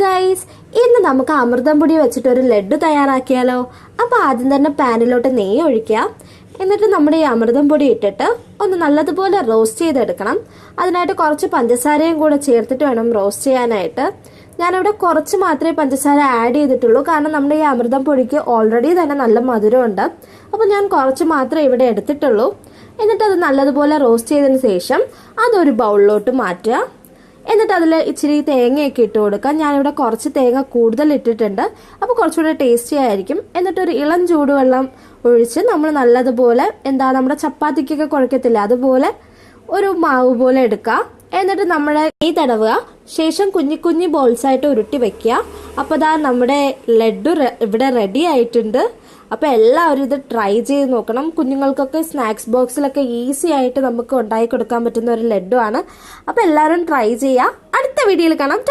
Guys, ഇന്ന് നമുക്ക് അമൃതം പൊടി വെച്ചിട്ടൊരു ലഡു തയ്യാറാക്കിയാലോ. അപ്പോൾ ആദ്യം തന്നെ പാനിലോട്ട് നെയ്യ് ഒഴിക്കുക. എന്നിട്ട് നമ്മുടെ ഈ അമൃതം പൊടി ഇട്ടിട്ട് ഒന്ന് നല്ലതുപോലെ റോസ്റ്റ് ചെയ്തെടുക്കണം. അതിനായിട്ട് കുറച്ച് പഞ്ചസാരയും കൂടെ ചേർത്തിട്ട് വേണം റോസ്റ്റ് ചെയ്യാനായിട്ട്. ഞാനിവിടെ കുറച്ച് മാത്രമേ പഞ്ചസാര ആഡ് ചെയ്തിട്ടുള്ളൂ, കാരണം നമ്മുടെ ഈ അമൃതം പൊടിക്ക് ഓൾറെഡി തന്നെ നല്ല മധുരമുണ്ട്. അപ്പോൾ ഞാൻ കുറച്ച് മാത്രമേ ഇവിടെ എടുത്തിട്ടുള്ളൂ. എന്നിട്ട് അത് നല്ലതുപോലെ റോസ്റ്റ് ചെയ്തതിന് ശേഷം അതൊരു ബൗളിലോട്ട് മാറ്റുക. എന്നിട്ട് അതിൽ ഇച്ചിരി തേങ്ങയൊക്കെ ഇട്ട് കൊടുക്കാം. ഞാനിവിടെ കുറച്ച് തേങ്ങ കൂടുതൽ ഇട്ടിട്ടുണ്ട്, അപ്പോൾ കുറച്ചുകൂടെ ടേസ്റ്റി ആയിരിക്കും. എന്നിട്ടൊരു ഇളം ചൂടുവെള്ളം ഒഴിച്ച് നമ്മൾ നല്ലതുപോലെ നമ്മുടെ ചപ്പാത്തിക്കൊക്കെ കുഴക്കത്തില്ല, അതുപോലെ ഒരു മാവ് പോലെ എടുക്കുക. എന്നിട്ട് നമ്മുടെ നെയ്യ് തടവുക. ശേഷം കുഞ്ഞി കുഞ്ഞി ബോൾസ് ആയിട്ട് ഉരുട്ടി വെക്കുക. അപ്പോൾ ദാ നമ്മുടെ ലഡു ഇവിടെ റെഡി ആയിട്ടുണ്ട്. അപ്പോൾ എല്ലാവരും ഇത് ട്രൈ ചെയ്ത് നോക്കണം. കുഞ്ഞുങ്ങൾക്കൊക്കെ സ്നാക്സ് ബോക്സിലൊക്കെ ഈസി ആയിട്ട് നമുക്ക് ഉണ്ടാക്കി കൊടുക്കാൻ പറ്റുന്ന ഒരു ലഡു ആണ്. അപ്പോൾ എല്ലാവരും ട്രൈ ചെയ്യുക. അടുത്ത വീഡിയോയിൽ കാണാം.